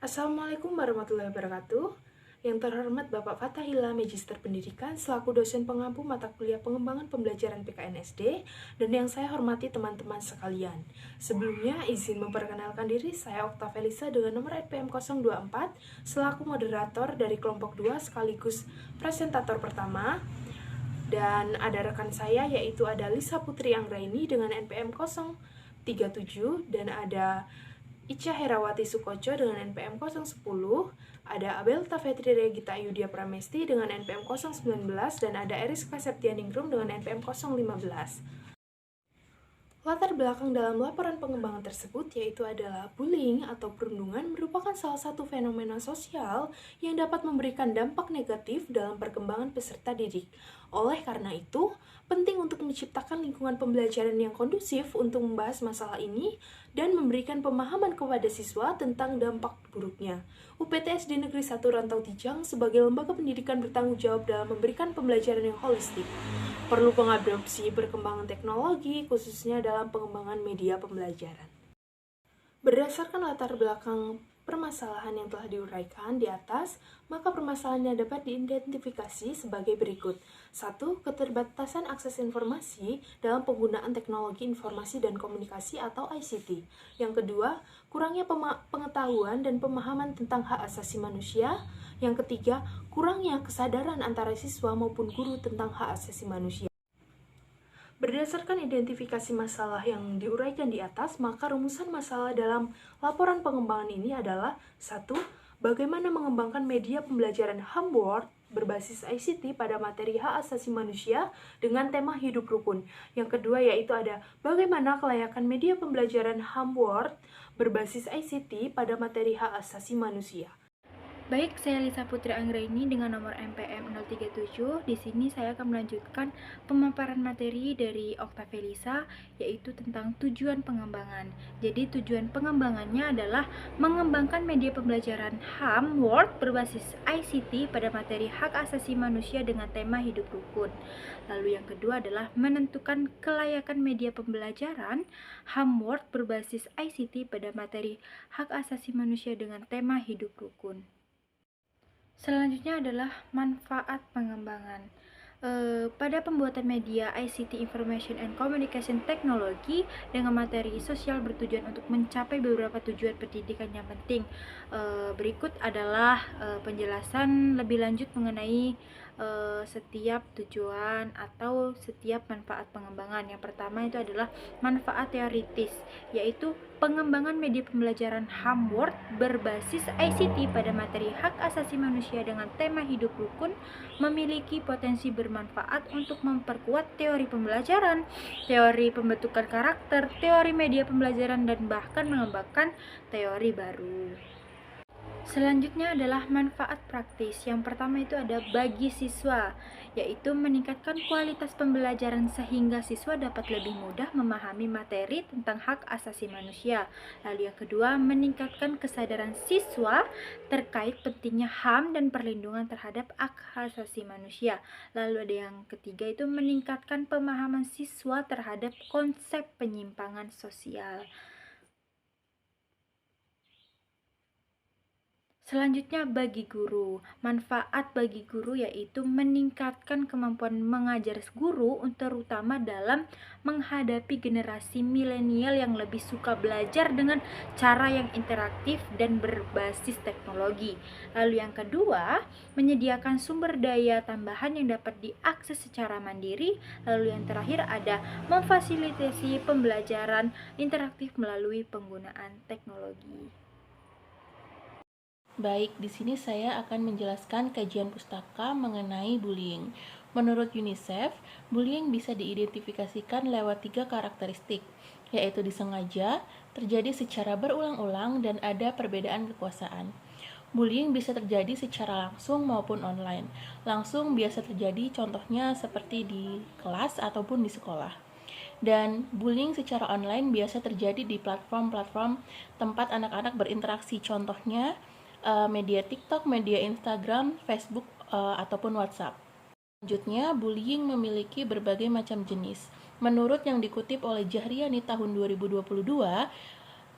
Assalamualaikum warahmatullahi wabarakatuh. Yang terhormat Bapak Fathahillah, Magister Pendidikan, selaku dosen pengampu mata kuliah pengembangan pembelajaran PKNSD, dan yang saya hormati teman-teman sekalian. Sebelumnya, izin memperkenalkan diri, saya Okta Felisa dengan nomor NPM 024, selaku moderator dari kelompok 2 sekaligus presentator pertama. Dan ada rekan saya, yaitu ada Lisa Putri Anggraini dengan NPM 037, dan ada Ica Herawati Sukoco dengan NPM 010, ada Abelta Fetri Regita Yudia Pramesti dengan NPM 019, dan ada Eriska Septianingrum dengan NPM 015. Latar belakang dalam laporan pengembangan tersebut yaitu adalah bullying atau perundungan merupakan salah satu fenomena sosial yang dapat memberikan dampak negatif dalam perkembangan peserta didik. Oleh karena itu, penting untuk menciptakan lingkungan pembelajaran yang kondusif untuk membahas masalah ini dan memberikan pemahaman kepada siswa tentang dampak buruknya. UPTSD Negeri 1 Rantau Tijang sebagai lembaga pendidikan bertanggung jawab dalam memberikan pembelajaran yang holistik. Perlu pengadopsi perkembangan teknologi, khususnya dalam pengembangan media pembelajaran. Berdasarkan latar belakang permasalahan yang telah diuraikan di atas, maka permasalahannya dapat diidentifikasi sebagai berikut. 1. Keterbatasan akses informasi dalam penggunaan teknologi informasi dan komunikasi atau ICT. Yang kedua, kurangnya pengetahuan dan pemahaman tentang hak asasi manusia. Yang ketiga, kurangnya kesadaran antara siswa maupun guru tentang hak asasi manusia. Berdasarkan identifikasi masalah yang diuraikan di atas, maka rumusan masalah dalam laporan pengembangan ini adalah 1. Bagaimana mengembangkan media pembelajaran HAM-World berbasis ICT pada materi hak asasi manusia dengan tema hidup rukun. Yang kedua yaitu ada bagaimana kelayakan media pembelajaran HAM-World berbasis ICT pada materi hak asasi manusia. Baik, saya Lisa Putri Anggraini dengan nomor NPM 037. Di sini saya akan melanjutkan pemaparan materi dari Okta Felisa, yaitu tentang tujuan pengembangan. Jadi tujuan pengembangannya adalah mengembangkan media pembelajaran HAM World berbasis ICT pada materi hak asasi manusia dengan tema hidup rukun. Lalu yang kedua adalah menentukan kelayakan media pembelajaran HAM World berbasis ICT pada materi hak asasi manusia dengan tema hidup rukun. Selanjutnya adalah manfaat pengembangan. Pada pembuatan media ICT Information and Communication Technology dengan materi sosial bertujuan untuk mencapai beberapa tujuan pendidikan yang penting. Berikut adalah penjelasan lebih lanjut mengenai setiap tujuan atau setiap manfaat pengembangan. Yang pertama itu adalah manfaat teoritis, yaitu pengembangan media pembelajaran HAM World berbasis ICT pada materi hak asasi manusia dengan tema hidup rukun memiliki potensi bermanfaat untuk memperkuat teori pembelajaran, teori pembentukan karakter, teori media pembelajaran, dan bahkan mengembangkan teori baru. Selanjutnya adalah manfaat praktis. Yang pertama itu ada bagi siswa, yaitu meningkatkan kualitas pembelajaran sehingga siswa dapat lebih mudah memahami materi tentang hak asasi manusia. Lalu yang kedua, meningkatkan kesadaran siswa terkait pentingnya HAM dan perlindungan terhadap hak asasi manusia. Lalu ada yang ketiga itu meningkatkan pemahaman siswa terhadap konsep penyimpangan sosial. Selanjutnya bagi guru. Manfaat bagi guru yaitu meningkatkan kemampuan mengajar guru terutama dalam menghadapi generasi milenial yang lebih suka belajar dengan cara yang interaktif dan berbasis teknologi. Lalu yang kedua, menyediakan sumber daya tambahan yang dapat diakses secara mandiri. Lalu yang terakhir ada memfasilitasi pembelajaran interaktif melalui penggunaan teknologi. Baik, di sini saya akan menjelaskan kajian pustaka mengenai bullying. Menurut UNICEF, bullying bisa diidentifikasikan lewat 3 karakteristik, yaitu disengaja, terjadi secara berulang-ulang, dan ada perbedaan kekuasaan. Bullying bisa terjadi secara langsung maupun online. Langsung biasa terjadi contohnya seperti di kelas ataupun di sekolah. Dan bullying secara online biasa terjadi di platform-platform tempat anak-anak berinteraksi, contohnya media TikTok, media Instagram, Facebook, ataupun WhatsApp. Selanjutnya, bullying memiliki berbagai macam jenis. Menurut yang dikutip oleh Jahriani tahun 2022,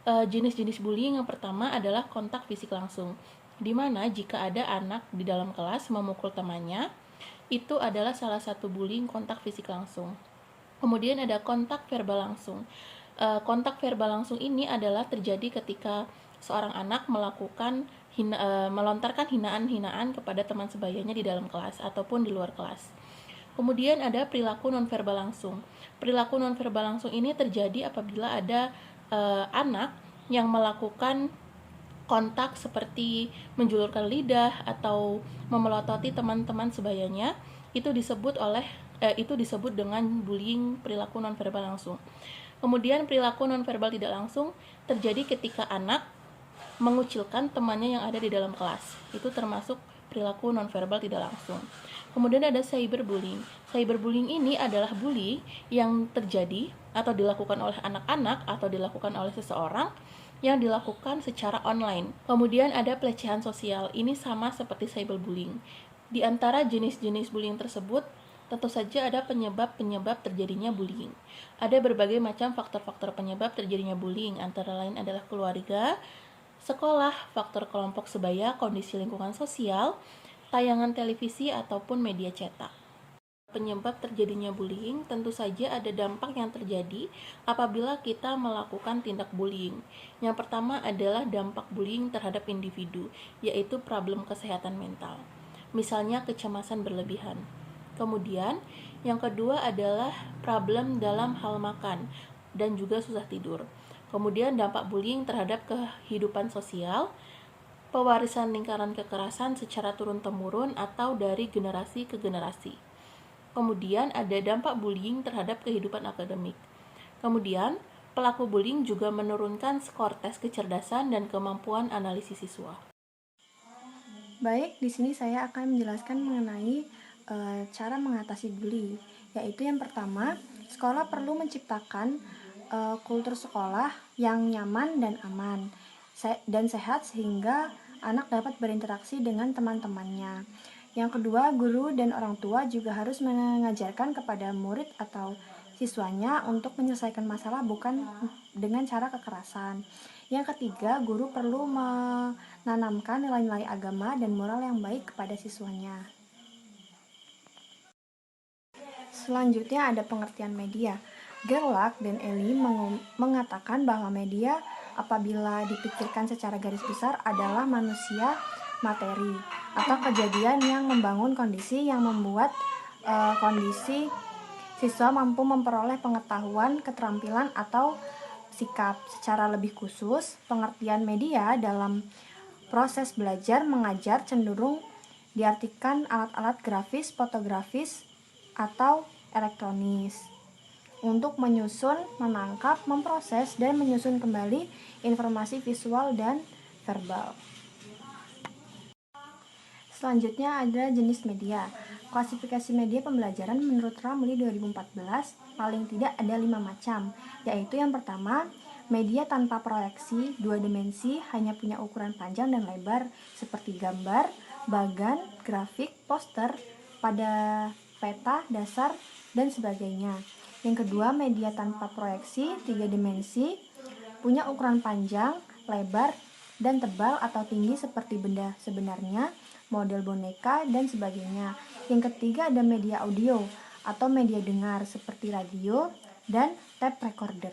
Jenis-jenis bullying yang pertama adalah kontak fisik langsung, di mana jika ada anak di dalam kelas memukul temannya, itu adalah salah satu bullying kontak fisik langsung. Kemudian ada kontak verbal langsung. Kontak verbal langsung ini adalah terjadi ketika seorang anak melontarkan hinaan-hinaan kepada teman sebayanya di dalam kelas ataupun di luar kelas. Kemudian ada perilaku nonverbal langsung. Perilaku nonverbal langsung ini terjadi apabila ada anak yang melakukan kontak seperti menjulurkan lidah atau memelototi teman-teman sebayanya. Itu disebut dengan bullying perilaku nonverbal langsung. Kemudian perilaku nonverbal tidak langsung terjadi ketika anak mengucilkan temannya yang ada di dalam kelas. Itu termasuk perilaku nonverbal tidak langsung. Kemudian ada cyberbullying. Cyberbullying ini adalah bully yang terjadi atau dilakukan oleh anak-anak atau dilakukan oleh seseorang yang dilakukan secara online. Kemudian ada pelecehan sosial. Ini sama seperti cyberbullying. Di antara jenis-jenis bullying tersebut, tentu saja ada penyebab-penyebab terjadinya bullying. Ada berbagai macam faktor-faktor penyebab terjadinya bullying, antara lain adalah keluarga, sekolah, faktor kelompok sebaya, kondisi lingkungan sosial, tayangan televisi, ataupun media cetak. Penyebab terjadinya bullying tentu saja ada dampak yang terjadi apabila kita melakukan tindak bullying. Yang pertama adalah dampak bullying terhadap individu, yaitu problem kesehatan mental. Misalnya kecemasan berlebihan. Kemudian, yang kedua adalah problem dalam hal makan dan juga susah tidur. Kemudian dampak bullying terhadap kehidupan sosial, pewarisan lingkaran kekerasan secara turun-temurun atau dari generasi ke generasi. Kemudian ada dampak bullying terhadap kehidupan akademik. Kemudian, pelaku bullying juga menurunkan skor tes kecerdasan dan kemampuan analisis siswa. Baik, di sini saya akan menjelaskan mengenai cara mengatasi bully, yaitu yang pertama, sekolah perlu menciptakan kultur sekolah yang nyaman dan aman dan sehat sehingga anak dapat berinteraksi dengan teman-temannya. Yang kedua, guru dan orang tua juga harus mengajarkan kepada murid atau siswanya untuk menyelesaikan masalah bukan dengan cara kekerasan. Yang ketiga, guru perlu menanamkan nilai-nilai agama dan moral yang baik kepada siswanya. Selanjutnya ada pengertian media. Gerlach dan Eli mengatakan bahwa media apabila dipikirkan secara garis besar adalah manusia materi atau kejadian yang membangun kondisi yang membuat kondisi siswa mampu memperoleh pengetahuan, keterampilan, atau sikap. Secara lebih khusus, pengertian media dalam proses belajar mengajar cenderung diartikan alat-alat grafis, fotografis, atau elektronis untuk menyusun, menangkap, memproses, dan menyusun kembali informasi visual dan verbal. Selanjutnya ada jenis media. Klasifikasi media pembelajaran menurut Ramli 2014 paling tidak ada 5 macam, yaitu yang pertama, media tanpa proyeksi, 2 dimensi, hanya punya ukuran panjang dan lebar, seperti gambar, bagan, grafik, poster, pada peta, dasar, dan sebagainya. Yang kedua, media tanpa proyeksi, 3 dimensi, punya ukuran panjang, lebar, dan tebal atau tinggi seperti benda sebenarnya, model boneka, dan sebagainya. Yang ketiga ada media audio atau media dengar seperti radio dan tape recorder.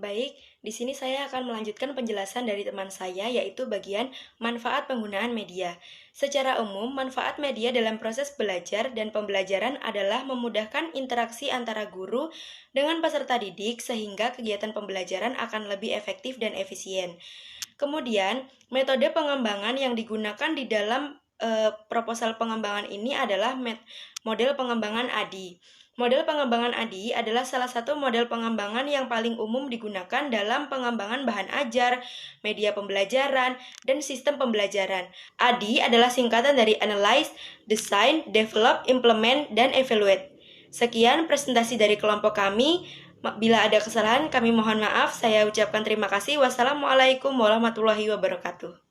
Baik, di sini saya akan melanjutkan penjelasan dari teman saya, yaitu bagian manfaat penggunaan media. Secara umum, manfaat media dalam proses belajar dan pembelajaran adalah memudahkan interaksi antara guru dengan peserta didik sehingga kegiatan pembelajaran akan lebih efektif dan efisien. Kemudian, metode pengembangan yang digunakan di dalam proposal pengembangan ini adalah model pengembangan ADI. Model pengembangan ADI adalah salah satu model pengembangan yang paling umum digunakan dalam pengembangan bahan ajar, media pembelajaran, dan sistem pembelajaran. ADI adalah singkatan dari Analyze, Design, Develop, Implement, dan Evaluate. Sekian presentasi dari kelompok kami. Bila ada kesalahan, kami mohon maaf. Saya ucapkan terima kasih. Wassalamualaikum warahmatullahi wabarakatuh.